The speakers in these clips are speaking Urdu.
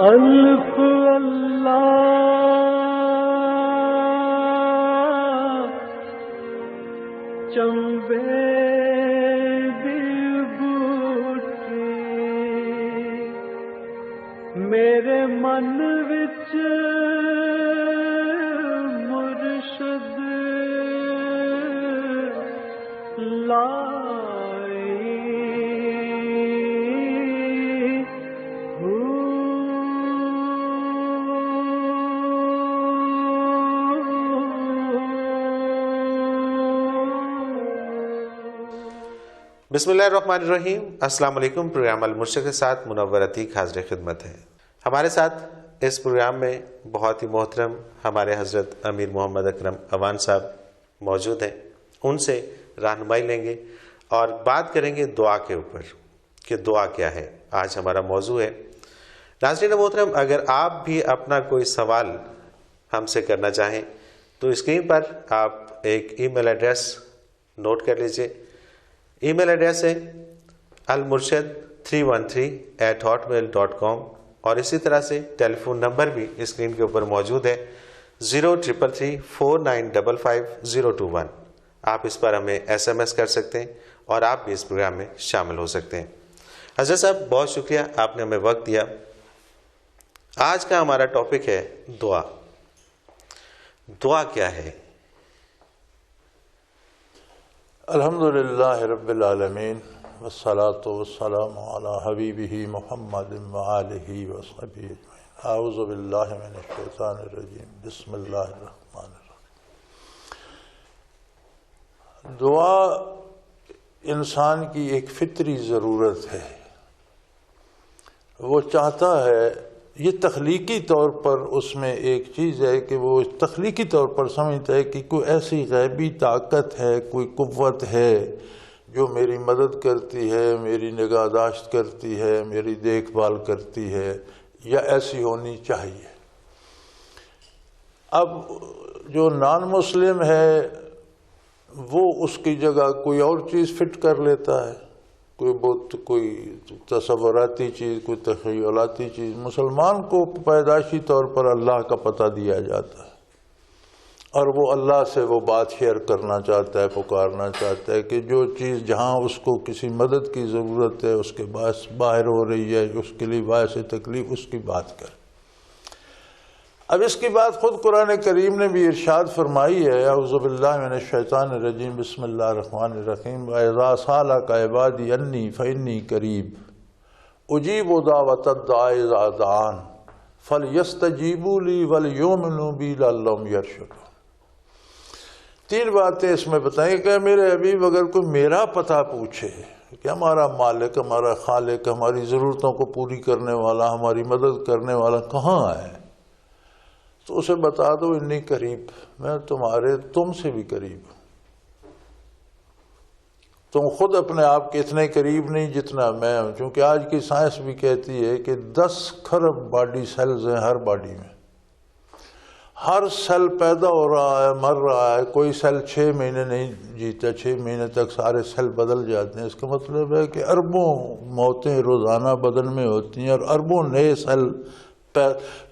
الف اللہ چمبے دی بوٹی میرے من وچ مرشد بسم اللہ الرحمن الرحیم۔ السلام علیکم۔ پروگرام المرشد کے ساتھ منور عتیق حاضر خدمت ہے۔ ہمارے ساتھ اس پروگرام میں بہت ہی محترم ہمارے حضرت امیر محمد اکرم اوان صاحب موجود ہیں۔ ان سے رہنمائی لیں گے اور بات کریں گے دعا کے اوپر کہ دعا کیا ہے۔ آج ہمارا موضوع ہے۔ ناظرین محترم، اگر آپ بھی اپنا کوئی سوال ہم سے کرنا چاہیں تو اسکرین پر آپ ایک ای میل ایڈریس نوٹ کر لیجئے۔ ای میل ایڈریس ہے almurshid313@hotmail.com، اور اسی طرح سے ٹیلی فون نمبر بھی اسکرین کے اوپر موجود ہے 033349555021۔ آپ اس پر ہمیں SMS کر سکتے ہیں اور آپ بھی اس پروگرام میں شامل ہو سکتے ہیں۔ حضرت صاحب بہت شکریہ، آپ نے ہمیں وقت دیا۔ آج کا ہمارا ٹاپک ہے دعا۔ دعا کیا ہے؟ الحمدللہ رب العالمین والصلاة والسلام علی حبیبہ محمد وآلہ وصحبہ اجمعین۔ اعوذ باللہ من الشیطان الرجیم، بسم اللہ الرحمن الرحیم۔ دعا انسان کی ایک فطری ضرورت ہے۔ وہ چاہتا ہے، یہ تخلیقی طور پر اس میں ایک چیز ہے کہ وہ تخلیقی طور پر سمجھتا ہے کہ کوئی ایسی غیبی طاقت ہے، کوئی قوت ہے جو میری مدد کرتی ہے، میری نگہداشت کرتی ہے، میری دیکھ بھال کرتی ہے، یا ایسی ہونی چاہیے۔ اب جو نان مسلم ہے وہ اس کی جگہ کوئی اور چیز فٹ کر لیتا ہے، کوئی تصوراتی چیز، کوئی تخیلاتی چیز۔ مسلمان کو پیدائشی طور پر اللہ کا پتہ دیا جاتا ہے، اور وہ اللہ سے وہ بات شیئر کرنا چاہتا ہے، پکارنا چاہتا ہے کہ جو چیز جہاں اس کو کسی مدد کی ضرورت ہے، اس کے باعث باہر ہو رہی ہے، اس کے لیے باعث تکلیف، اس کی بات کر۔ اب اس کی بات خود قرآن کریم نے بھی ارشاد فرمائی ہے۔ اعوذ باللہ من الشیطان الرجیم، بسم اللہ الرحمن الرحیم۔ وَإِذَا سَأَلَكَ عِبَادِي عَنِّي فَإِنِّي قَرِيبٌ أُجِيبُ دَعْوَةَ الدَّاعِ إِذَا دَعَانِ فَلْيَسْتَجِيبُوا لِي وَلْيُؤْمِنُوا بِي لَعَلَّهُمْ يَرْشُدُونَ۔ تین باتیں اس میں بتائیں کہ میرے حبیب اگر کوئی میرا پتہ پوچھے کہ ہمارا مالک، ہمارا خالق، ہماری ضرورتوں کو پوری کرنے والا، ہماری مدد کرنے والا کہاں ہے، تو اسے بتا دو انی قریب، میں تم سے بھی قریب ہوں۔ تم خود اپنے آپ کے اتنے قریب نہیں جتنا میں ہوں، چونکہ آج کی سائنس بھی کہتی ہے کہ 10 کھرب باڈی سیلز ہیں ہر باڈی میں۔ ہر سیل پیدا ہو رہا ہے، مر رہا ہے، کوئی سیل 6 مہینے نہیں جیتا، 6 مہینے تک سارے سیل بدل جاتے ہیں۔ اس کا مطلب ہے کہ اربوں موتیں روزانہ بدن میں ہوتی ہیں اور اربوں نئے سیل۔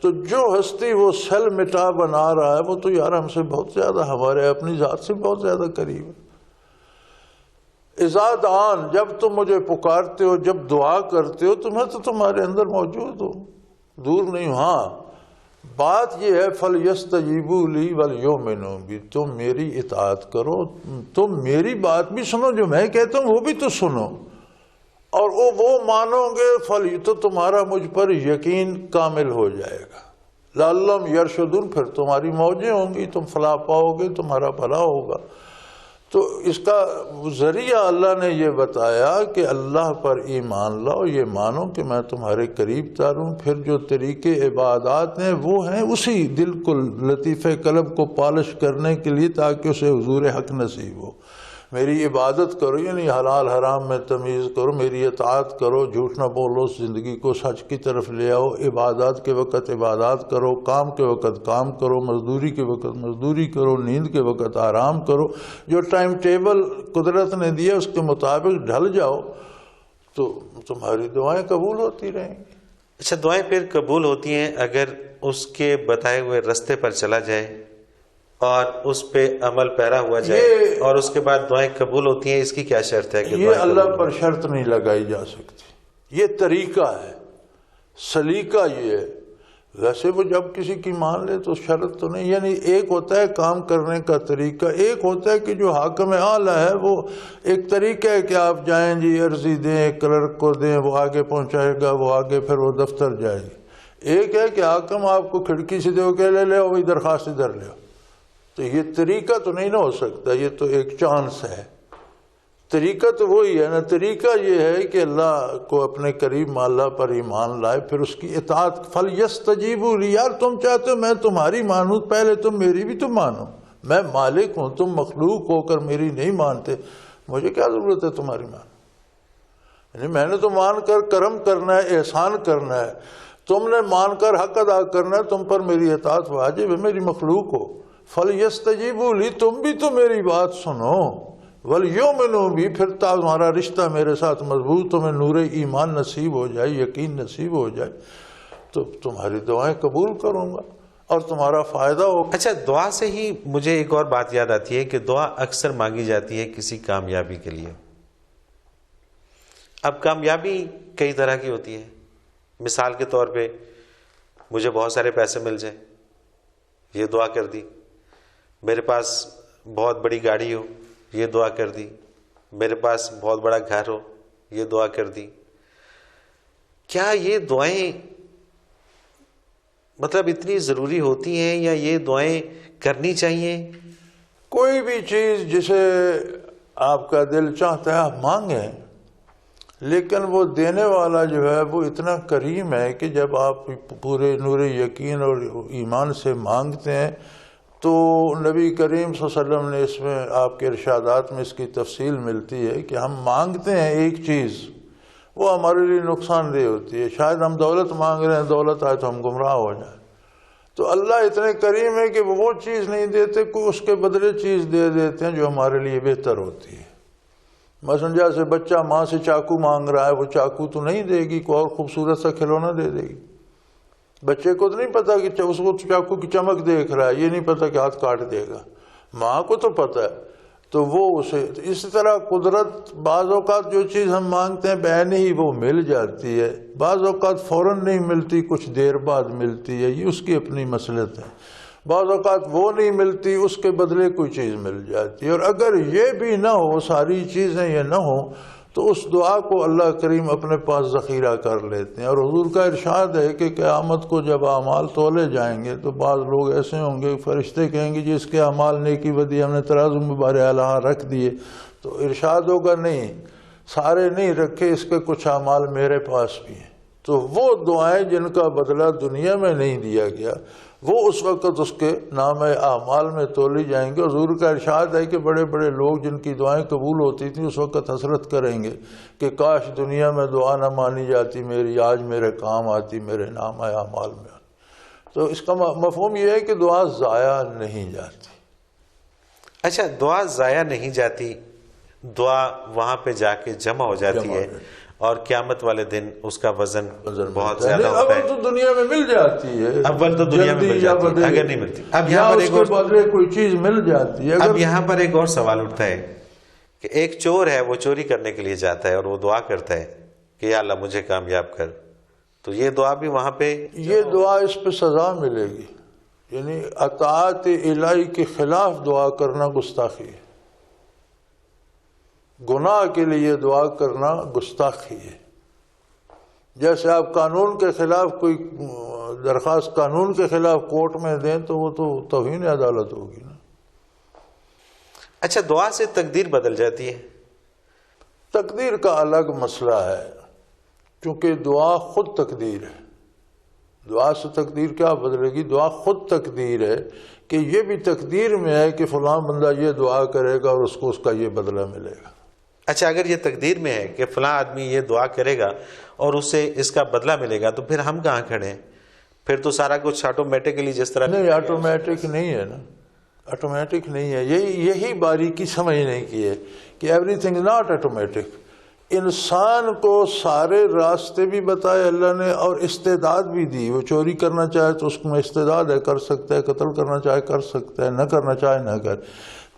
تو جو ہستی وہ سیل مٹا بنا رہا ہے، وہ تو یار ہم سے بہت زیادہ، ہمارے اپنی ذات سے بہت زیادہ قریب ہے۔ اذا دعان، جب تم مجھے پکارتے ہو، جب دعا کرتے ہو، تو میں تو تمہارے اندر موجود ہوں، دور نہیں ہوں۔ ہاں بات یہ ہے فَلْيَسْتَجِيبُوا لِي وَلْيُؤْمِنُوا بِي، تم میری اطاعت کرو، تم میری بات بھی سنو، جو میں کہتا ہوں وہ بھی تو سنو، اور وہ مانو گے تو تمہارا مجھ پر یقین کامل ہو جائے گا۔ لعلہم یرشدون، پھر تمہاری موجیں ہوں گی، تم فلاح پاؤ گے، تمہارا بھلا ہوگا۔ تو اس کا ذریعہ اللہ نے یہ بتایا کہ اللہ پر ایمان لاؤ، یہ مانو کہ میں تمہارے قریب تر ہوں۔ پھر جو طریقے عبادات ہیں وہ ہیں اسی دل کو، لطیفہ قلب کو پالش کرنے کے لیے، تاکہ اسے حضور حق نصیب ہو۔ میری عبادت کرو، یعنی حلال حرام میں تمیز کرو، میری اطاعت کرو، جھوٹ نہ بولو، زندگی کو سچ کی طرف لے آؤ، عبادات کے وقت عبادات کرو، کام کے وقت کام کرو، مزدوری کے وقت مزدوری کرو، نیند کے وقت آرام کرو، جو ٹائم ٹیبل قدرت نے دیا اس کے مطابق ڈھل جاؤ تو تمہاری دعائیں قبول ہوتی رہیں گی۔ اچھا، دعائیں پھر قبول ہوتی ہیں اگر اس کے بتائے ہوئے رستے پر چلا جائے اور اس پہ عمل پیرا ہوا جائے، اور اس کے بعد دعائیں قبول ہوتی ہیں، اس کی کیا شرط ہے کہ یہ دعائیں اللہ قبول پر شرط نہیں لگائی جا سکتی، یہ طریقہ ہے، سلیقہ یہ ہے۔ ویسے وہ جب کسی کی مان لے تو شرط تو نہیں، یعنی ایک ہوتا ہے کام کرنے کا طریقہ، ایک ہوتا ہے کہ جو حاکم اعلیٰ ہے وہ ایک طریقہ ہے کہ آپ جائیں جی عرضی دیں، کلرک کو دیں، وہ آگے پہنچائے گا، وہ آگے پھر وہ دفتر جائے گی۔ ایک ہے کہ حاکم آپ کو کھڑکی سے دے کے لے وہی درخواست ادھر لے، تو یہ طریقہ تو نہیں نہ ہو سکتا، یہ تو ایک چانس ہے۔ طریقہ تو وہی ہے نا، طریقہ یہ ہے کہ اللہ کو اپنے قریب اللہ پر ایمان لائے، پھر اس کی اطاعت۔ فَلْيَسْتَجِيبُوا لِي، یار تم چاہتے ہو میں تمہاری مانوں، پہلے تم میری بھی تو مانو، میں مالک ہوں، تم مخلوق ہو کر میری نہیں مانتے، مجھے کیا ضرورت ہے تمہاری یعنی میں نے تو مان کر کرم کرنا ہے، احسان کرنا ہے، تم نے مان کر حق ادا کرنا ہے، تم پر میری اطاعت واجب ہے، میری مخلوق ہو۔ فَلْيَسْتَجِيبُوا لِي، تم بھی تو میری بات سنو، وَلْيُؤْمِنُوا بِي، پھر تمہارا رشتہ میرے ساتھ مضبوط، تمہیں نور ایمان نصیب ہو جائے، یقین نصیب ہو جائے، تو تمہاری دعائیں قبول کروں گا اور تمہارا فائدہ ہوگا۔ اچھا، دعا سے ہی مجھے ایک اور بات یاد آتی ہے کہ دعا اکثر مانگی جاتی ہے کسی کامیابی کے لیے۔ اب کامیابی کئی طرح کی ہوتی ہے، مثال کے طور پہ مجھے بہت سارے پیسے مل جائیں، یہ دعا کر دی، میرے پاس بہت بڑی گاڑی ہو، یہ دعا کر دی، میرے پاس بہت بڑا گھر ہو، یہ دعا کر دی۔ کیا یہ دعائیں مطلب اتنی ضروری ہوتی ہیں یا یہ دعائیں کرنی چاہیے؟ کوئی بھی چیز جسے آپ کا دل چاہتا ہے آپ مانگیں، لیکن وہ دینے والا جو ہے وہ اتنا کریم ہے کہ جب آپ پورے نور یقین اور ایمان سے مانگتے ہیں تو نبی کریم صلی اللہ علیہ وسلم نے اس میں آپ کے ارشادات میں اس کی تفصیل ملتی ہے کہ ہم مانگتے ہیں ایک چیز، وہ ہمارے لیے نقصان دہ ہوتی ہے۔ شاید ہم دولت مانگ رہے ہیں، دولت آئے تو ہم گمراہ ہو جائیں، تو اللہ اتنے کریم ہے کہ وہ چیز نہیں دیتے، کوئی اس کے بدلے چیز دے دیتے ہیں جو ہمارے لیے بہتر ہوتی ہے۔ مثلا جیسے بچہ ماں سے چاقو مانگ رہا ہے، وہ چاقو تو نہیں دے گی، کوئی اور خوبصورت سا کھلونا دے دے گی۔ بچے کو تو نہیں پتا کہ اس کو چاقو کی چمک دیکھ رہا ہے، یہ نہیں پتا کہ ہاتھ کاٹ دے گا، ماں کو تو پتا ہے، تو وہ اسے اسی طرح قدرت، بعض اوقات جو چیز ہم مانگتے ہیں بعین ہی وہ مل جاتی ہے، بعض اوقات فوراً نہیں ملتی، کچھ دیر بعد ملتی ہے، یہ اس کی اپنی مصلحت ہے۔ بعض اوقات وہ نہیں ملتی، اس کے بدلے کوئی چیز مل جاتی ہے۔ اور اگر یہ بھی نہ ہو، ساری چیزیں یہ نہ ہوں، تو اس دعا کو اللہ کریم اپنے پاس ذخیرہ کر لیتے ہیں۔ اور حضور کا ارشاد ہے کہ قیامت کو جب اعمال تولے جائیں گے تو بعض لوگ ایسے ہوں گے، فرشتے کہیں گے جی اس کے اعمال نیکی بدی ہم نے ترازو میں بارعلا رکھ دیے، تو ارشاد ہوگا نہیں، سارے نہیں رکھے، اس کے کچھ اعمال میرے پاس بھی ہیں۔ تو وہ دعائیں جن کا بدلہ دنیا میں نہیں دیا گیا، وہ اس وقت اس کے نام اعمال میں تولی جائیں گے۔ حضور کا ارشاد ہے کہ بڑے بڑے لوگ جن کی دعائیں قبول ہوتی تھیں اس وقت حسرت کریں گے کہ کاش دنیا میں دعا نہ مانی جاتی میری، آج میرے کام آتی، میرے نام اعمال میں آتی۔ تو اس کا مفہوم یہ ہے کہ دعا ضائع نہیں جاتی۔ اچھا، دعا ضائع نہیں جاتی، دعا وہاں پہ جا کے جمع ہو جاتی ہے، اور قیامت والے دن اس کا وزن بہت زیادہ ہوتا ہے۔ اول تو دنیا میں مل جاتی ہے، اول تو دنیا میں مل جاتی ہے، اگر نہیں ملتی۔ اب یہاں پر اس کے بدلے کوئی چیز مل جاتی ہے۔ اب یہاں پر ایک اور سوال اٹھتا ہے کہ ایک چور ہے، وہ چوری کرنے کے لیے جاتا ہے اور وہ دعا کرتا ہے کہ یا اللہ مجھے کامیاب کر، تو یہ دعا بھی وہاں پہ، یہ دعا اس پہ سزا ملے گی، یعنی اطاعت الہی کے خلاف دعا کرنا گستاخی ہے، گناہ کے لیے دعا کرنا گستاخی ہے۔ جیسے آپ قانون کے خلاف کوئی درخواست قانون کے خلاف کورٹ میں دیں تو وہ تو توہین عدالت ہوگی نا۔ اچھا، دعا سے تقدیر بدل جاتی ہے؟ تقدیر کا الگ مسئلہ ہے، کیونکہ دعا خود تقدیر ہے۔ دعا سے تقدیر کیا بدلے گی؟ دعا خود تقدیر ہے کہ یہ بھی تقدیر میں ہے کہ فلاں بندہ یہ دعا کرے گا اور اس کو اس کا یہ بدلہ ملے گا۔ اچھا، اگر یہ تقدیر میں ہے کہ فلاں آدمی یہ دعا کرے گا اور اسے اس کا بدلہ ملے گا، تو پھر ہم کہاں کھڑے ہیں؟ پھر تو سارا کچھ آٹومیٹکلی جس طرح نہیں، آٹومیٹک نہیں ہے نا، آٹومیٹک نہیں ہے۔ یہی باریکی سمجھنے کی ہے کہ ایوری تھنگ ناٹ آٹومیٹک، انسان کو سارے راستے بھی بتائے اللہ نے اور استعداد بھی دی. وہ چوری کرنا چاہے تو اس میں استعداد ہے، کر سکتا ہے. قتل کرنا چاہے کر سکتا ہے، نہ کرنا چاہے نہ کر.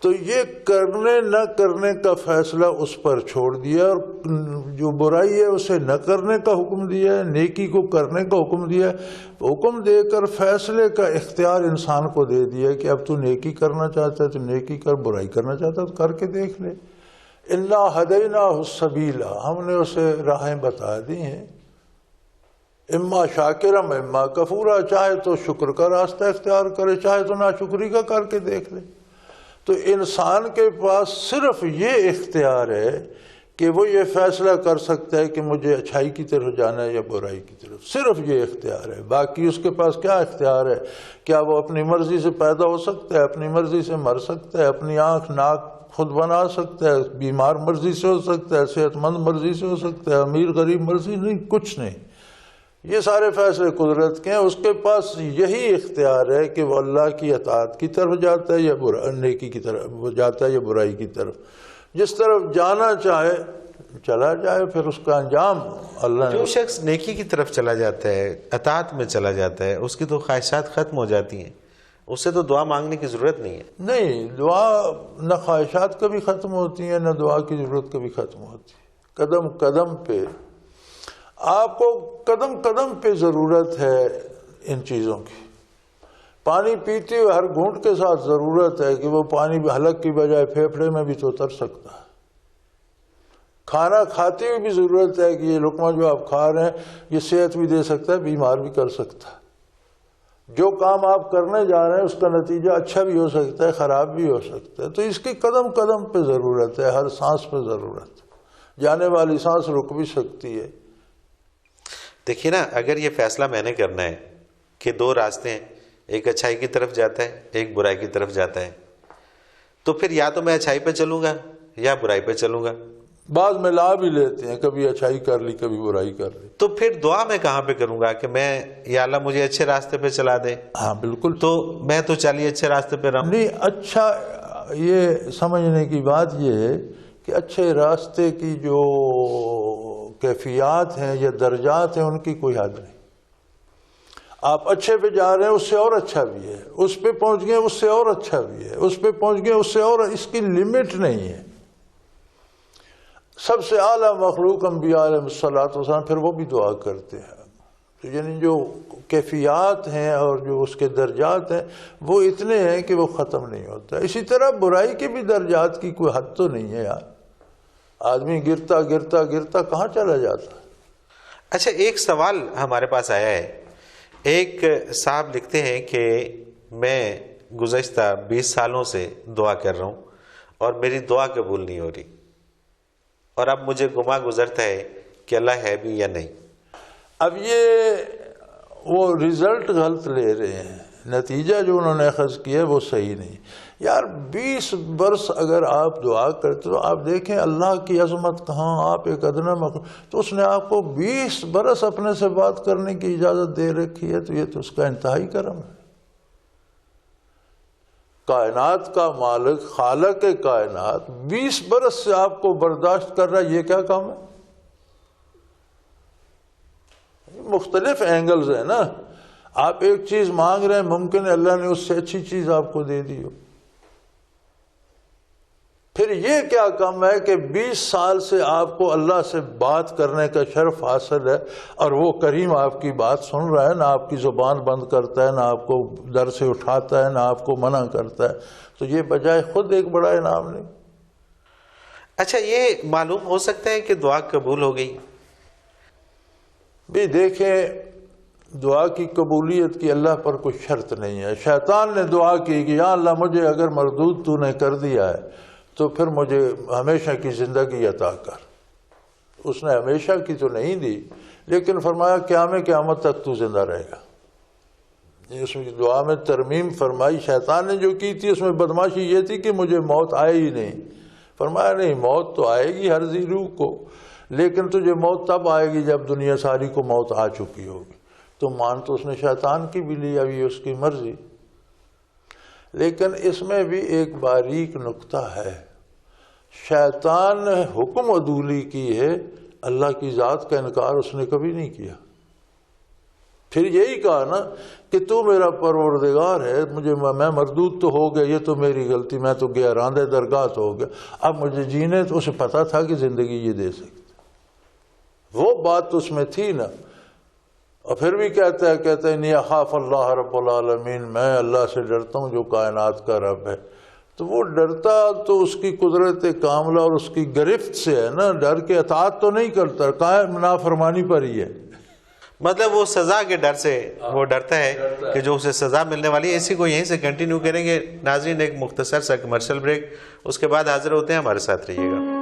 تو یہ کرنے نہ کرنے کا فیصلہ اس پر چھوڑ دیا، اور جو برائی ہے اسے نہ کرنے کا حکم دیا ہے، نیکی کو کرنے کا حکم دیا ہے. حکم دے کر فیصلے کا اختیار انسان کو دے دیا کہ اب تو نیکی کرنا چاہتا ہے تو نیکی کر، برائی کرنا چاہتا ہے تو کر کے دیکھ لے. انا ہدیناہ السبیل، ہم نے اسے راہیں بتا دی ہیں. اما شاکرم اما کفورا، چاہے تو شکر کا راستہ اختیار کرے، چاہے تو ناشکری کا کر کے دیکھ لے. تو انسان کے پاس صرف یہ اختیار ہے کہ وہ یہ فیصلہ کر سکتا ہے کہ مجھے اچھائی کی طرف جانا ہے یا برائی کی طرف. صرف یہ اختیار ہے. باقی اس کے پاس کیا اختیار ہے؟ کیا وہ اپنی مرضی سے پیدا ہو سکتا ہے؟ اپنی مرضی سے مر سکتا ہے؟ اپنی آنکھ ناک خود بنا سکتا ہے؟ بیمار مرضی سے ہو سکتا ہے؟ صحت مند مرضی سے ہو سکتا ہے؟ امیر غریب مرضی؟ نہیں، کچھ نہیں. یہ سارے فیصلے قدرت کے ہیں. اس کے پاس یہی اختیار ہے کہ وہ اللہ کی اطاعت کی طرف جاتا ہے یا نیکی کی طرف جاتا ہے یا برائی کی طرف. جس طرف جانا چاہے چلا جائے، پھر اس کا انجام اللہ نے. جو شخص نیکی کی طرف چلا جاتا ہے، اطاعت میں چلا جاتا ہے، اس کی تو خواہشات ختم ہو جاتی ہیں. اس سے تو دعا مانگنے کی ضرورت نہیں ہے. نہیں، دعا نہ خواہشات کبھی ختم ہوتی ہیں، نہ دعا کی ضرورت کبھی ختم ہوتی ہے. قدم قدم پہ آپ کو قدم قدم پہ ضرورت ہے ان چیزوں کی. پانی پیتے ہوئے ہر گھونٹ کے ساتھ ضرورت ہے کہ وہ پانی حلق کی بجائے پھیپھڑے میں بھی تو اتر سکتا ہے. کھانا کھاتے ہوئے بھی ضرورت ہے کہ یہ لقمہ جو آپ کھا رہے ہیں یہ صحت بھی دے سکتا ہے، بیمار بھی کر سکتا ہے. جو کام آپ کرنے جا رہے ہیں اس کا نتیجہ اچھا بھی ہو سکتا ہے، خراب بھی ہو سکتا ہے. تو اس کی قدم قدم پہ ضرورت ہے، ہر سانس پہ ضرورت ہے. جانے والی سانس رک بھی سکتی ہے. دیکھیے نا، اگر یہ فیصلہ میں نے کرنا ہے کہ دو راستے ہیں، ایک اچھائی کی طرف جاتا ہے، ایک برائی کی طرف جاتا ہے، تو پھر یا تو میں اچھائی پہ چلوں گا یا برائی پہ چلوں گا. بعض ملا بھی لیتے ہیں، کبھی اچھائی کر لی کبھی برائی کر لی. تو پھر دعا میں کہاں پہ کروں گا کہ میں یا اللہ مجھے اچھے راستے پہ چلا دے؟ ہاں بالکل. تو میں تو چلیے اچھے راستے پہ رہوں. نہیں، اچھا، یہ سمجھنے کی بات یہ ہے کہ اچھے راستے کی جو کیفیات ہیں یا درجات ہیں ان کی کوئی حد نہیں. آپ اچھے پہ جا رہے ہیں، اس سے اور اچھا بھی ہے. اس پہ پہنچ گئے، اس سے اور اچھا بھی ہے. اس پہ پہنچ گئے، اس سے اور. اس کی لمٹ نہیں ہے. سب سے اعلیٰ مخلوق انبیاء علیہ الصلوۃ والسلام پھر وہ بھی دعا کرتے ہیں. تو یعنی جو کیفیات ہیں اور جو اس کے درجات ہیں وہ اتنے ہیں کہ وہ ختم نہیں ہوتا. اسی طرح برائی کے بھی درجات کی کوئی حد تو نہیں ہے یار. آدمی گرتا گرتا گرتا کہاں چلا جاتا. اچھا، ایک سوال ہمارے پاس آیا ہے. ایک صاحب لکھتے ہیں کہ میں گزشتہ 20 سالوں سے دعا کر رہا ہوں اور میری دعا قبول نہیں ہو رہی، اور اب مجھے گما گزرتا ہے کہ اللہ ہے بھی یا نہیں. اب یہ وہ رزلٹ غلط لے رہے ہیں. نتیجہ جو انہوں نے اخذ کیا ہے وہ صحیح نہیں. یار 20 برس اگر آپ دعا کرتے تو آپ دیکھیں اللہ کی عظمت کہاں. آپ ایک ادنا مخلوق، تو اس نے آپ کو 20 برس اپنے سے بات کرنے کی اجازت دے رکھی ہے. تو یہ تو اس کا انتہائی کرم ہے. کائنات کا مالک، خالق کائنات 20 برس سے آپ کو برداشت کر رہا ہے. یہ کیا کام ہے؟ مختلف اینگلز ہیں نا. آپ ایک چیز مانگ رہے ہیں، ممکن ہے اللہ نے اس سے اچھی چیز آپ کو دے دی ہو. پھر یہ کیا کم ہے کہ 20 سال سے آپ کو اللہ سے بات کرنے کا شرف حاصل ہے اور وہ کریم آپ کی بات سن رہا ہے، نہ آپ کی زبان بند کرتا ہے، نہ آپ کو در سے اٹھاتا ہے، نہ آپ کو منع کرتا ہے. تو یہ بجائے خود ایک بڑا انعام نہیں. اچھا، یہ معلوم ہو سکتا ہے کہ دعا قبول ہو گئی؟ بھی دیکھیں، دعا کی قبولیت کی اللہ پر کوئی شرط نہیں ہے. شیطان نے دعا کی کہ یا اللہ مجھے اگر مردود تو نے کر دیا ہے تو پھر مجھے ہمیشہ کی زندگی عطا کر. اس نے ہمیشہ کی تو نہیں دی، لیکن فرمایا قیامت تک تو زندہ رہے گا. اس میں دعا میں ترمیم فرمائی. شیطان نے جو کی تھی اس میں بدماشی یہ تھی کہ مجھے موت آئے ہی نہیں. فرمایا نہیں، موت تو آئے گی ہر ذی روح کو، لیکن تجھے موت تب آئے گی جب دنیا ساری کو موت آ چکی ہوگی. تو مان تو اس نے شیطان کی بھی لی، ابھی اس کی مرضی. لیکن اس میں بھی ایک باریک نقطہ ہے. شیطان نے حکم عدولی کی ہے، اللہ کی ذات کا انکار اس نے کبھی نہیں کیا۔ پھر یہی کہا نا کہ تو میرا پروردگار ہے، میں مردود تو ہو گیا، یہ تو میری غلطی، میں تو گیا راندہ درگاہ تو ہو گیا، اب مجھے جینے تو اسے پتا تھا کہ زندگی یہ دے سکتا، وہ بات تو اس میں تھی نا۔ اور پھر بھی کہتا ہے نہیں اخاف اللہ رب العالمین، میں اللہ سے ڈرتا ہوں جو کائنات کا رب ہے۔ تو وہ ڈرتا تو اس کی قدرت کاملہ اور اس کی گرفت سے ہے نا، ڈر کے اطاعت تو نہیں کرتا، قائم نافرمانی پر ہی ہے۔ مطلب وہ سزا کے ڈر سے وہ ڈرتا ہے کہ جو اسے سزا ملنے والی ہے۔ اسی کو یہیں سے کنٹینیو کریں گے ناظرین، ایک مختصر سا کمرشل بریک، اس کے بعد حاضر ہوتے ہیں، ہمارے ساتھ رہیے گا۔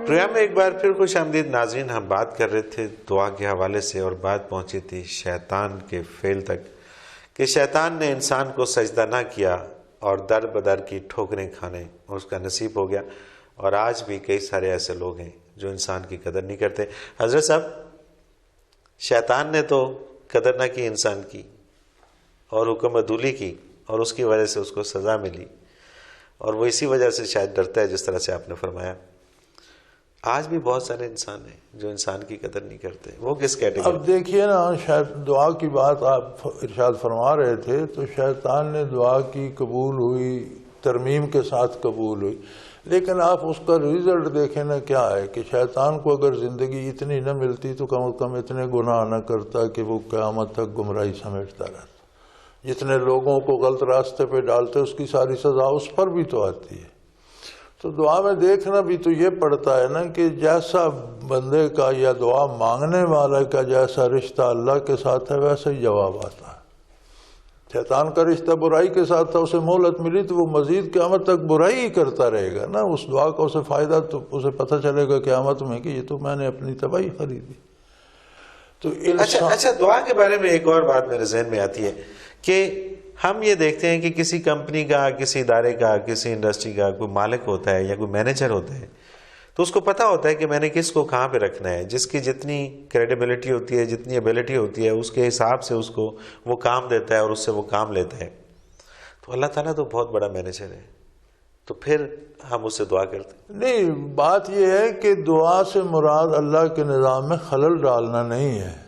پروگرام میں ایک بار پھر خوش آمدید ناظرین۔ ہم بات کر رہے تھے دعا کے حوالے سے اور بات پہنچی تھی شیطان کے فعل تک کہ شیطان نے انسان کو سجدہ نہ کیا اور در بدر کی ٹھوکریں کھانے اس کا نصیب ہو گیا، اور آج بھی کئی سارے ایسے لوگ ہیں جو انسان کی قدر نہیں کرتے۔ حضرت صاحب، شیطان نے تو قدر نہ کی انسان کی اور حکم عدولی کی، اور اس کی وجہ سے اس کو سزا ملی، اور وہ اسی وجہ سے شاید ڈرتا ہے جس طرح سے آپ نے فرمایا۔ آج بھی بہت سارے انسان ہیں جو انسان کی قدر نہیں کرتے، وہ کس کیٹیگری؟ اب دیکھیے نا، شاید دعا کی بات آپ ارشاد فرما رہے تھے، تو شیطان نے دعا کی، قبول ہوئی، ترمیم کے ساتھ قبول ہوئی، لیکن آپ اس کا رزلٹ دیکھیں نا کیا ہے کہ شیطان کو اگر زندگی اتنی نہ ملتی تو کم از کم اتنے گناہ نہ کرتا کہ وہ قیامت تک گمراہی سمیٹتا رہتا۔ جتنے لوگوں کو غلط راستے پہ ڈالتے اس کی ساری سزا اس پر بھی تو آتی ہے۔ تو دعا میں دیکھنا بھی تو یہ پڑتا ہے نا کہ جیسا بندے کا یا دعا مانگنے والا کا جیسا رشتہ اللہ کے ساتھ ہے ویسا ہی جواب آتا ہے۔ شیطان کا رشتہ برائی کے ساتھ تھا، اسے مہلت ملی تو وہ مزید قیامت تک برائی ہی کرتا رہے گا نا، اس دعا کا اسے فائدہ تو اسے پتہ چلے گا قیامت میں کہ یہ تو میں نے اپنی تباہی خریدی۔ تو اچھا، دعا کے بارے میں ایک اور بات میرے ذہن میں آتی ہے کہ ہم یہ دیکھتے ہیں کہ کسی کمپنی کا، کسی ادارے کا، کسی انڈسٹری کا کوئی مالک ہوتا ہے یا کوئی مینیجر ہوتا ہے، تو اس کو پتہ ہوتا ہے کہ میں نے کس کو کہاں پہ رکھنا ہے، جس کی جتنی کریڈیبلٹی ہوتی ہے، جتنی ایبلٹی ہوتی ہے، اس کے حساب سے اس کو وہ کام دیتا ہے اور اس سے وہ کام لیتا ہے۔ تو اللہ تعالیٰ تو بہت بڑا مینیجر ہے، تو پھر ہم اس سے دعا کرتے ہیں۔ نہیں، بات یہ ہے کہ دعا سے مراد اللہ کے نظام میں خلل ڈالنا نہیں ہے۔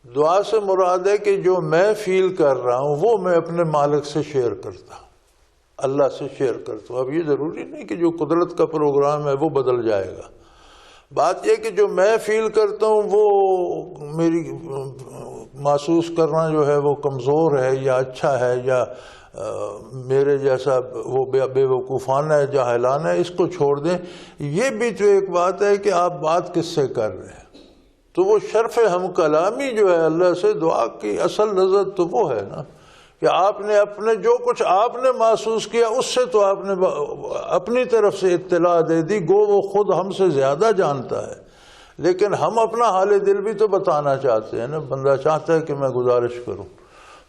دعا سے مراد ہے کہ جو میں فیل کر رہا ہوں وہ میں اپنے مالک سے شیئر کرتا ہوں، اللہ سے شیئر کرتا ہوں۔ اب یہ ضروری نہیں کہ جو قدرت کا پروگرام ہے وہ بدل جائے گا۔ بات یہ کہ جو میں فیل کرتا ہوں وہ میری محسوس کرنا جو ہے وہ کمزور ہے یا اچھا ہے یا میرے جیسا وہ بے وقوفانہ ہے، جاہلانہ ہے، اس کو چھوڑ دیں۔ یہ بھی تو ایک بات ہے کہ آپ بات کس سے کر رہے ہیں، تو وہ شرف ہم کلامی جو ہے اللہ سے، دعا کی اصل لذت تو وہ ہے نا کہ آپ نے اپنے جو کچھ آپ نے محسوس کیا اس سے تو آپ نے اپنی طرف سے اطلاع دے دی، گو وہ خود ہم سے زیادہ جانتا ہے، لیکن ہم اپنا حال دل بھی تو بتانا چاہتے ہیں نا۔ بندہ چاہتا ہے کہ میں گزارش کروں،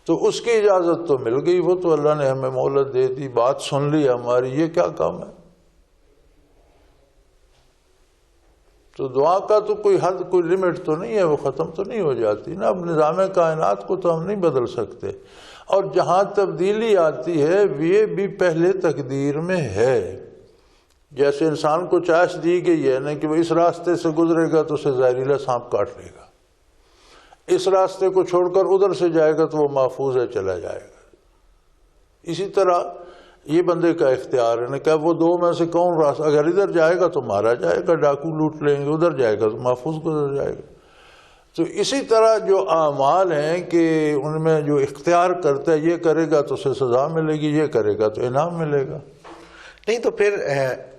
تو اس کی اجازت تو مل گئی، وہ تو اللہ نے ہمیں مہلت دے دی، بات سن لی ہماری، یہ کیا کام ہے؟ تو دعا کا تو کوئی حد، کوئی لیمٹ تو نہیں ہے، وہ ختم تو نہیں ہو جاتی نا۔ اب نظام کائنات کو تو ہم نہیں بدل سکتے، اور جہاں تبدیلی آتی ہے یہ بھی پہلے تقدیر میں ہے۔ جیسے انسان کو چائس دی گئی ہے نا کہ وہ اس راستے سے گزرے گا تو اسے زہریلا سانپ کاٹ لے گا، اس راستے کو چھوڑ کر ادھر سے جائے گا تو وہ محفوظ ہے، چلا جائے گا۔ اسی طرح یہ بندے کا اختیار ہے نا کہ وہ دو میں سے کون راستہ، اگر ادھر جائے گا تو مارا جائے گا، ڈاکو لوٹ لیں گے، ادھر جائے گا تو محفوظ گزر جائے گا۔ تو اسی طرح جو اعمال ہیں کہ ان میں جو اختیار کرتا ہے، یہ کرے گا تو اسے سزا ملے گی، یہ کرے گا تو انعام ملے گا۔ نہیں تو پھر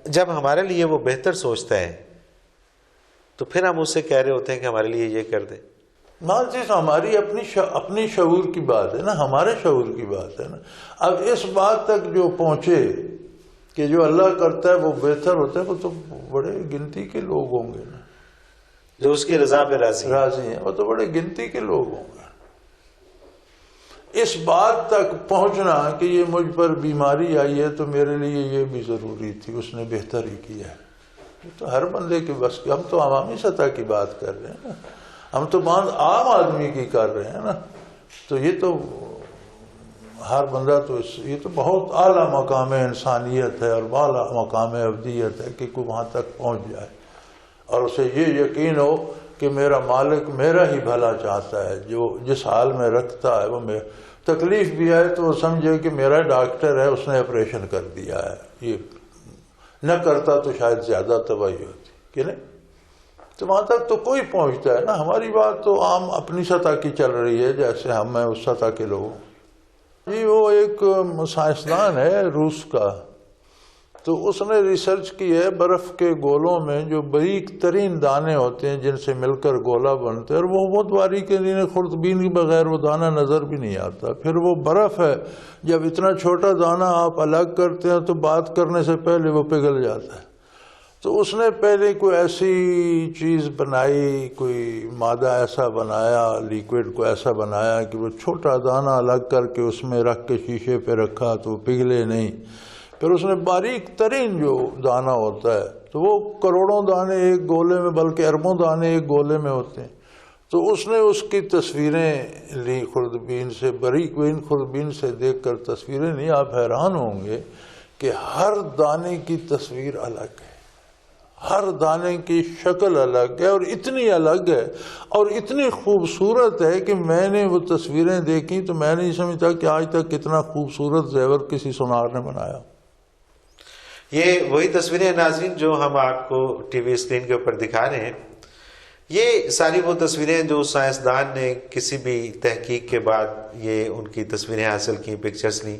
جب ہمارے لیے وہ بہتر سوچتا ہے تو پھر ہم اس سے کہہ رہے ہوتے ہیں کہ ہمارے لیے یہ کر دے۔ مان چیز ہماری اپنی شعور کی بات ہے نا، ہمارے شعور کی بات ہے نا۔ اب اس بات تک جو پہنچے کہ جو اللہ کرتا ہے وہ بہتر ہوتا ہے، وہ تو بڑے گنتی کے لوگ ہوں گے نا، جو اس کی رضا پہ راضی ہیں، وہ تو بڑے گنتی کے لوگ ہوں گے۔ اس بات تک پہنچنا کہ یہ مجھ پر بیماری آئی ہے تو میرے لیے یہ بھی ضروری تھی، اس نے بہتر ہی کیا ہے. یہ تو ہر بندے کے بس کی، ہم تو عوامی سطح کی بات کر رہے ہیں نا، ہم تو بات عام آدمی کی کر رہے ہیں نا. تو یہ تو ہر بندہ تو یہ تو بہت اعلیٰ مقام انسانیت ہے اور اعلیٰ مقام ابدیت ہے کہ کوئی وہاں تک پہنچ جائے اور اسے یہ یقین ہو کہ میرا مالک میرا ہی بھلا چاہتا ہے. جو جس حال میں رکھتا ہے وہ تکلیف بھی آئے تو وہ سمجھے کہ میرا ڈاکٹر ہے، اس نے آپریشن کر دیا ہے، یہ نہ کرتا تو شاید زیادہ تباہی ہوتی کہ نہیں. تو وہاں تک تو کوئی پہنچتا ہے نا. ہماری بات تو عام اپنی سطح کی چل رہی ہے، جیسے ہم ہیں اس سطح کے لوگ. جی وہ ایک سائنسدان ہے روس کا، تو اس نے ریسرچ کی ہے برف کے گولوں میں جو باریک ترین دانے ہوتے ہیں جن سے مل کر گولا بنتے ہیں، اور وہ بہت باریک ہے، خوردبین کے بغیر وہ دانہ نظر بھی نہیں آتا. پھر وہ برف ہے، جب اتنا چھوٹا دانہ آپ الگ کرتے ہیں تو بات کرنے سے پہلے وہ پگھل جاتا ہے. تو اس نے پہلے کوئی ایسی چیز بنائی، کوئی مادہ ایسا بنایا، لیکوڈ کو ایسا بنایا کہ وہ چھوٹا دانہ الگ کر کے اس میں رکھ کے شیشے پہ رکھا تو وہ پگھلے نہیں. پھر اس نے باریک ترین جو دانہ ہوتا ہے تو وہ کروڑوں دانے ایک گولے میں، بلکہ اربوں دانے ایک گولے میں ہوتے ہیں. تو اس نے اس کی تصویریں لی خوردبین سے، باریک خوردبین سے دیکھ کر تصویریں لی. آپ حیران ہوں گے کہ ہر دانے کی تصویر الگ ہے، ہر دانے کی شکل الگ ہے، اور اتنی الگ ہے اور اتنی خوبصورت ہے کہ میں نے وہ تصویریں دیکھی تو میں نہیں سمجھتا کہ آج تک کتنا خوبصورت زیور کسی سونار نے بنایا. یہ وہی تصویریں ناظرین جو ہم آپ کو ٹی وی اسکرین کے اوپر دکھا رہے ہیں، یہ ساری وہ تصویریں جو سائنسدان نے کسی بھی تحقیق کے بعد یہ ان کی تصویریں حاصل کی، پکچرز لی.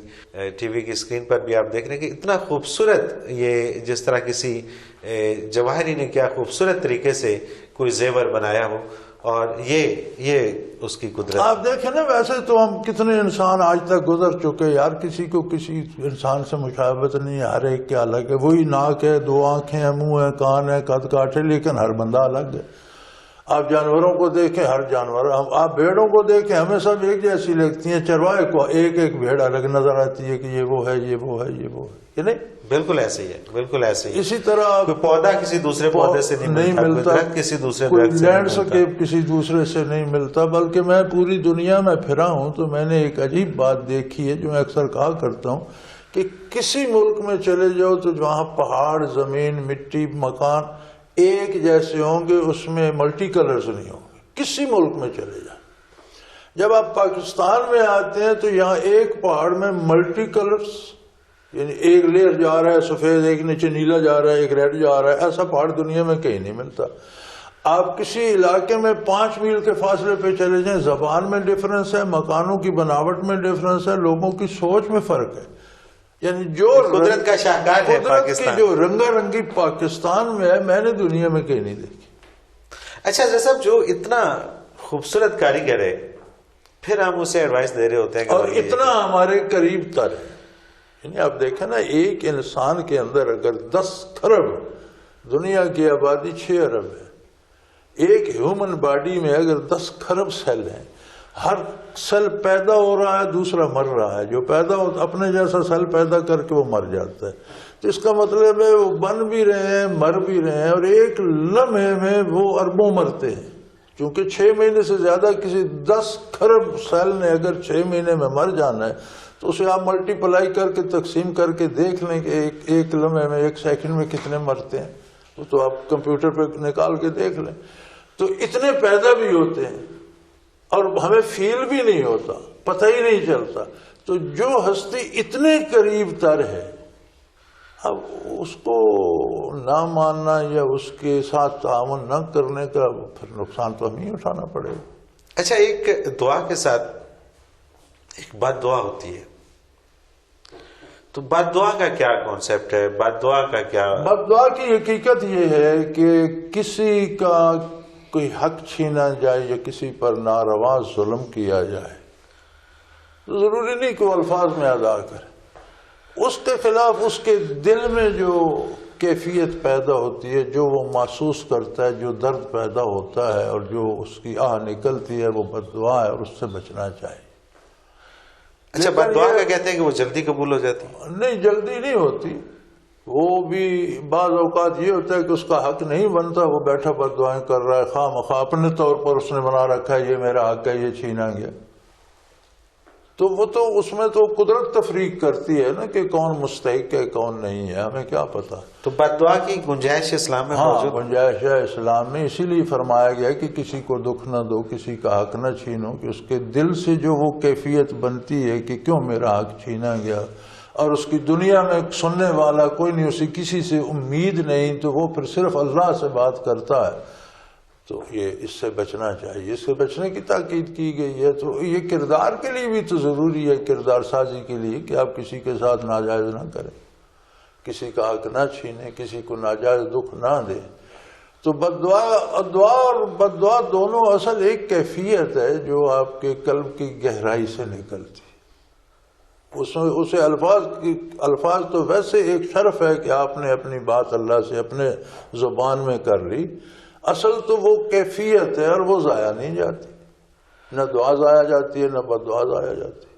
ٹی وی کی اسکرین پر بھی آپ دیکھ رہے ہیں کہ اتنا خوبصورت، یہ جس طرح کسی جواہری نے کیا خوبصورت طریقے سے کوئی زیور بنایا ہو، اور یہ اس کی قدرت. آپ دیکھیں نا، ویسے تو ہم کتنے انسان آج تک گزر چکے یار، کسی کو کسی انسان سے مشابہت نہیں ہے، ہر ایک کے الگ ہے. وہی ناک ہے، دو آنکھیں ہیں، منہ ہے، کان ہے، قد کاٹھے، لیکن ہر بندہ الگ ہے. آپ جانوروں کو دیکھیں، ہر جانور، آپ بھیڑوں کو دیکھیں، ہمیں سب ایک جیسی لگتی ہیں. چرواہے کو ایک ایک بھیڑ الگ نظر آتی ہے کہ یہ وہ ہے، یہ وہ ہے، یہ وہ ہے، کہ نہیں؟ بالکل ایسے ہی ہے، بالکل ایسے ہی. اسی طرح کوئی پودا کسی دوسرے پودے سے نہیں ملتا، درخت کسی دوسرے درخت سے لینڈ سکیپ کسی دوسرے سے نہیں ملتا. بلکہ میں پوری دنیا میں پھرا ہوں تو میں نے ایک عجیب بات دیکھی ہے جو میں اکثر کہا کرتا ہوں کہ کسی ملک میں چلے جاؤ تو جہاں پہاڑ، زمین، مٹی، مکان ایک جیسے ہوں گے، اس میں ملٹی کلرز نہیں ہوں گے. کسی ملک میں چلے جائیں. جب آپ پاکستان میں آتے ہیں تو یہاں ایک پہاڑ میں ملٹی کلرز، یعنی ایک لیئر جا رہا ہے سفید، ایک نیچے نیلا جا رہا ہے، ایک ریڈ جا رہا ہے. ایسا پہاڑ دنیا میں کہیں نہیں ملتا. آپ کسی علاقے میں 5 میل کے فاصلے پہ چلے جائیں، زبان میں ڈفرنس ہے، مکانوں کی بناوٹ میں ڈفرنس ہے، لوگوں کی سوچ میں فرق ہے. یعنی جو قدرت کا شاہکار ہے پاکستان، جو رنگا رنگی پاکستان میں ہے، میں نے دنیا میں کہیں نہیں دیکھی. اچھا صاحب، جو اتنا خوبصورت کاریگر ہے، پھر ہم اسے ایڈوائس دے رہے ہوتے ہیں اور اتنا ہمارے قریب تر ہے. یعنی آپ دیکھیں نا، ایک انسان کے اندر اگر 10 کھرب، دنیا کی آبادی 6 ارب ہے، ایک ہیومن باڈی میں اگر 10 کھرب سیل ہیں، ہر سیل پیدا ہو رہا ہے، دوسرا مر رہا ہے. جو پیدا ہو اپنے جیسا سیل پیدا کر کے وہ مر جاتا ہے. تو اس کا مطلب ہے وہ بن بھی رہے ہیں، مر بھی رہے ہیں، اور ایک لمحے میں وہ اربوں مرتے ہیں. چونکہ 6 مہینے سے زیادہ کسی 10 کھرب سیل نے اگر 6 مہینے میں مر جانا ہے تو اسے آپ ملٹی پلائی کر کے تقسیم کر کے دیکھ لیں کہ ایک لمحے میں، ایک سیکنڈ میں کتنے مرتے ہیں. تو آپ کمپیوٹر پہ نکال کے دیکھ لیں. تو اتنے پیدا بھی ہوتے ہیں اور ہمیں فیل بھی نہیں ہوتا، پتہ ہی نہیں چلتا. تو جو ہستی اتنے قریب تر ہے، اب اس کو نہ ماننا یا اس کے ساتھ تعاون نہ کرنے کا پھر نقصان تو ہمیں اٹھانا پڑے گا. اچھا، ایک دعا کے ساتھ ایک بد دعا ہوتی ہے، تو بد دعا کا کیا کانسیپٹ ہے؟ بد دعا کا کیا؟ بد دعا کی حقیقت یہ ہے کہ کسی کا کوئی حق چھینا جائے یا کسی پر ناروا ظلم کیا جائے. ضروری نہیں کہ وہ الفاظ میں ادا کرے، اس کے خلاف اس کے دل میں جو کیفیت پیدا ہوتی ہے، جو وہ محسوس کرتا ہے، جو درد پیدا ہوتا ہے اور جو اس کی آہ نکلتی ہے، وہ بد دعا ہے اور اس سے بچنا چاہیے. اچھا، بد دعا کا کہتے ہیں کہ وہ جلدی قبول ہو جاتی ہے؟ نہیں، جلدی نہیں ہوتی. وہ بھی بعض اوقات یہ ہوتا ہے کہ اس کا حق نہیں بنتا، وہ بیٹھا بد دعائیں کر رہا ہے خواہ مخواہ، اپنے طور پر اس نے بنا رکھا ہے یہ میرا حق ہے، یہ چھینا گیا. تو وہ تو اس میں تو قدرت تفریق کرتی ہے نا کہ کون مستحق ہے کون نہیں ہے، ہمیں کیا پتا. تو بد دعا کی گنجائش اسلام میں ہاں، موجود؟ گنجائش ہے اسلام میں، اسی لیے فرمایا گیا کہ کسی کو دکھ نہ دو، کسی کا حق نہ چھینو، کہ اس کے دل سے جو وہ کیفیت بنتی ہے کہ کیوں میرا حق چھینا گیا، اور اس کی دنیا میں سننے والا کوئی نہیں، اسی کسی سے امید نہیں، تو وہ پھر صرف اللہ سے بات کرتا ہے. تو یہ اس سے بچنا چاہیے، اس سے بچنے کی تاکید کی گئی ہے. تو یہ کردار کے لیے بھی تو ضروری ہے، کردار سازی کے لیے، کہ آپ کسی کے ساتھ ناجائز نہ کریں، کسی کا حق نہ چھینیں، کسی کو ناجائز دکھ نہ دیں. تو دعا اور بد دعا دونوں اصل ایک کیفیت ہے جو آپ کے قلب کی گہرائی سے نکلتی. اسے الفاظ تو ویسے ایک شرف ہے کہ آپ نے اپنی بات اللہ سے اپنے زبان میں کر لی، اصل تو وہ کیفیت ہے اور وہ ضائع نہیں جاتی، نہ دعا ضائع جاتی ہے نہ بد دعا ضائع جاتی ہے.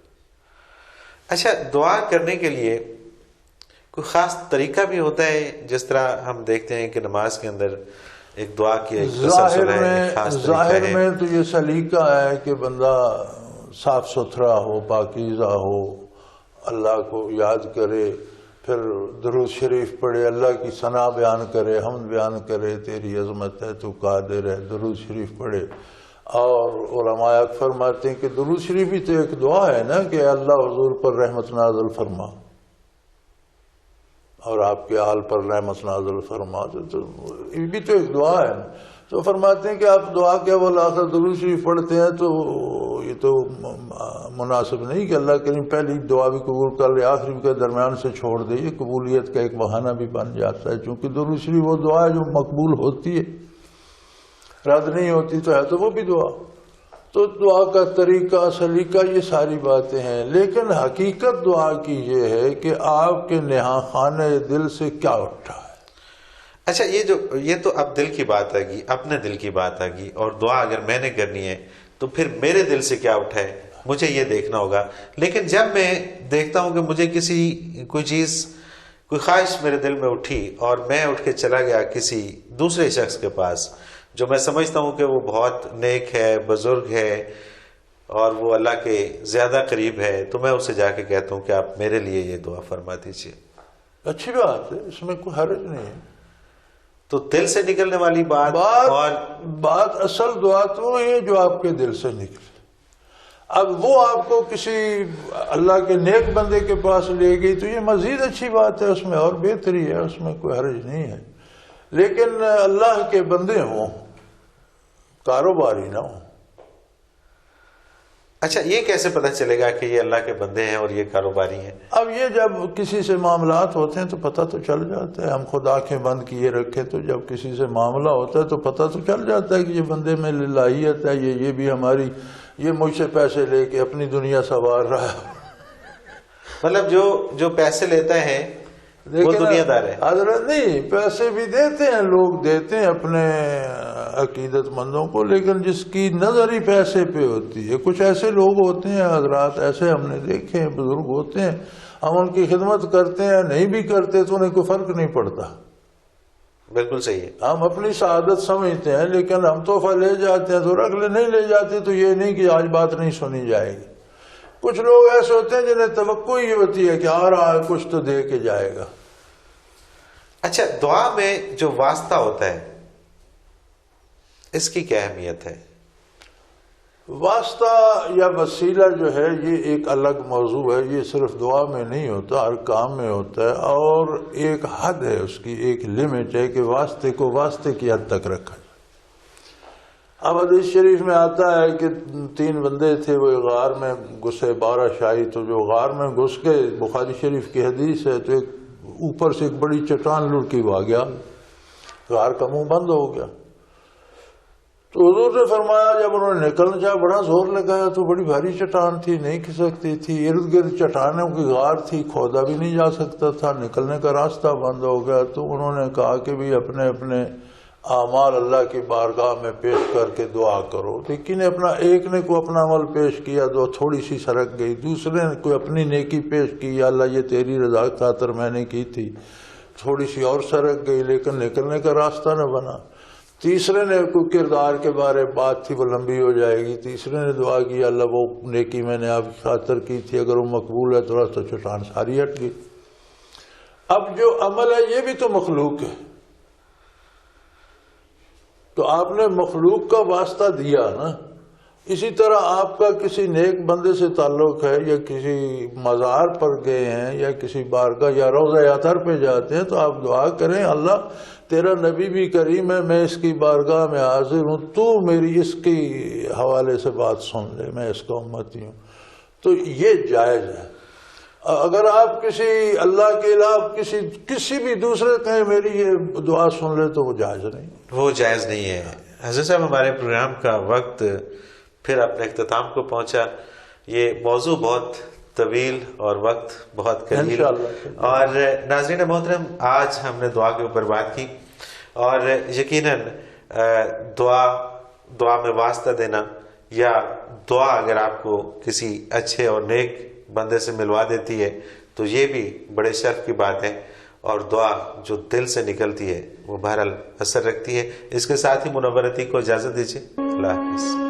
اچھا، دعا کرنے کے لیے کوئی خاص طریقہ بھی ہوتا ہے؟ جس طرح ہم دیکھتے ہیں کہ نماز کے اندر ایک دعا کی ایک تسلسل ہے، ایک خاص طریقہ ہے. ظاہر میں تو یہ سلیقہ ہے کہ بندہ صاف ستھرا ہو، پاکیزہ ہو، اللہ کو یاد کرے، پھر درود شریف پڑھے، اللہ کی ثنا بیان کرے، حمد بیان کرے، تیری عظمت ہے تو قادر ہے، درود شریف پڑھے. اور علماء فرماتے ہیں کہ درود شریف بھی تو ایک دعا ہے نا کہ اللہ حضور پر رحمت نازل فرما اور آپ کے آل پر رحمت نازل فرما. تو یہ بھی تو ایک دعا ہے. تو فرماتے ہیں کہ آپ دعا کے اول آخر درود شریف پڑھتے ہیں تو یہ تو مناسب نہیں کہ اللہ کریم پہلی دعا بھی قبول کر لے آخری کے درمیان سے چھوڑ دے. یہ قبولیت کا ایک بہانہ بھی بن جاتا ہے، چونکہ درود شریف وہ دعا ہے جو مقبول ہوتی ہے، رد نہیں ہوتی تو ہے تو وہ بھی دعا. تو دعا کا طریقہ سلیقہ یہ ساری باتیں ہیں، لیکن حقیقت دعا کی یہ ہے کہ آپ کے نہاں خانہ دل سے کیا اٹھا ہے. اچھا، یہ تو اب دل کی بات آ گئی، اپنے دل کی بات آ گئی، اور دعا اگر میں نے کرنی ہے تو پھر میرے دل سے کیا اٹھا ہے مجھے یہ دیکھنا ہوگا. لیکن جب میں دیکھتا ہوں کہ مجھے کوئی چیز، کوئی خواہش میرے دل میں اٹھی اور میں اٹھ کے چلا گیا کسی دوسرے شخص کے پاس جو میں سمجھتا ہوں کہ وہ بہت نیک ہے، بزرگ ہے اور وہ اللہ کے زیادہ قریب ہے، تو میں اسے جا کے کہتا ہوں کہ آپ میرے لیے یہ دعا فرما دیجیے. اچھی بات ہے، اس میں کوئی حرج نہیں ہے. تو دل سے نکلنے والی بات اصل دعا تو ہے جو آپ کے دل سے نکلے. اب وہ آپ کو کسی اللہ کے نیک بندے کے پاس لے گئی تو یہ مزید اچھی بات ہے، اس میں اور بہتری ہے، اس میں کوئی حرج نہیں ہے. لیکن اللہ کے بندے ہوں، کاروباری نہ ہوں. اچھا، یہ کیسے پتہ چلے گا کہ یہ اللہ کے بندے ہیں اور یہ کاروباری ہیں؟ اب یہ جب کسی سے معاملات ہوتے ہیں تو پتہ تو چل جاتا ہے. ہم خود آنکھیں بند کیے رکھے تو جب کسی سے معاملہ ہوتا ہے تو پتہ تو چل جاتا ہے کہ یہ بندے میں للہیت ہے، یہ بھی ہماری، یہ مجھ سے پیسے لے کے اپنی دنیا سنوار رہا ہے. مطلب جو پیسے لیتا ہے وہ دنیا دار ہے. حضرت نہیں، پیسے بھی دیتے ہیں لوگ، دیتے ہیں اپنے عقیدت مندوں کو، لیکن جس کی نظر ہی پیسے پہ ہوتی ہے. کچھ ایسے لوگ ہوتے ہیں حضرات، ایسے ہم نے دیکھے ہیں، بزرگ ہوتے ہیں، ہم ان کی خدمت کرتے ہیں، نہیں بھی کرتے تو انہیں کوئی فرق نہیں پڑتا. بالکل صحیح ہے. ہم اپنی سعادت سمجھتے ہیں، لیکن ہم تحفہ لے جاتے ہیں تو رکھ لے، نہیں لے جاتے تو یہ نہیں کہ آج بات نہیں سنی جائے گی. کچھ لوگ ایسے ہوتے ہیں جنہیں توقع ہی ہوتی ہے کہ آ رہا ہے کچھ تو دے کے جائے گا. اچھا، دعا میں جو واسطہ ہوتا ہے اس کی کیا اہمیت ہے؟ واسطہ یا وسیلہ جو ہے یہ ایک الگ موضوع ہے. یہ صرف دعا میں نہیں ہوتا، ہر کام میں ہوتا ہے، اور ایک حد ہے اس کی، ایک لمٹ ہے کہ واسطے کو واسطے کی حد تک رکھا جائے. اب حدیث شریف میں آتا ہے کہ 3 بندے تھے، وہ غار میں گھسے، 12 شاہی، تو جو غار میں گھس کے، بخاری شریف کی حدیث ہے، تو ایک اوپر سے ایک بڑی چٹان لڑکی ہوا گیا، غار کا منہ بند ہو گیا. تو حضور نے فرمایا جب انہوں نے نکلنا چاہا، بڑا زور لگایا تو بڑی بھاری چٹان تھی، نہیں کھسکتی تھی، ارد گرد چٹانوں کی غار تھی، کھودا بھی نہیں جا سکتا تھا، نکلنے کا راستہ بند ہو گیا. تو انہوں نے کہا کہ بھی اپنے اپنے اعمال اللہ کی بارگاہ میں پیش کر کے دعا کرو. لیکن ایک نے کوئی اپنا عمل پیش کیا تو تھوڑی سی سرک گئی، دوسرے نے کوئی اپنی نیکی پیش کی، یا اللہ یہ تیری رضا کی خاطر میں نے کی تھی، تھوڑی سی اور سرک گئی لیکن نکلنے کا راستہ نہ بنا. تیسرے نے کوئی کردار کے بارے بات تھی وہ لمبی ہو جائے گی، تیسرے نے دعا کی اللہ وہ نیکی میں نے آپ کی خاطر کی تھی اگر وہ مقبول ہے تو راستہ چٹان ساری ہٹ گئی. اب جو عمل ہے یہ بھی تو مخلوق ہے، تو آپ نے مخلوق کا واسطہ دیا نا. اسی طرح آپ کا کسی نیک بندے سے تعلق ہے، یا کسی مزار پر گئے ہیں، یا کسی بارگاہ یا روضہ اطہر پہ جاتے ہیں، تو آپ دعا کریں اللہ تیرا نبی بھی کریم ہے، میں اس کی بارگاہ میں حاضر ہوں، تو میری اس کی حوالے سے بات سن لے، میں اس کا امتی ہوں. تو یہ جائز ہے. اگر آپ کسی اللہ کے علاوہ کسی بھی دوسرے کہیں میری یہ دعا سن لے تو وہ جائز نہیں، وہ جائز نہیں ہے. حضرت صاحب ہمارے پروگرام کا وقت پھر اپنے اختتام کو پہنچا. یہ موضوع بہت طویل اور وقت بہت قلیل، اور ناظرین محترم آج ہم نے دعا کے اوپر بات کی، اور یقیناً دعا میں واسطہ دینا، یا دعا اگر آپ کو کسی اچھے اور نیک بندے سے ملوا دیتی ہے تو یہ بھی بڑے شرف کی بات ہے، اور دعا جو دل سے نکلتی ہے وہ بہرحال اثر رکھتی ہے. اس کے ساتھ ہی منورتی کو اجازت دیجیے. اللہ حافظ.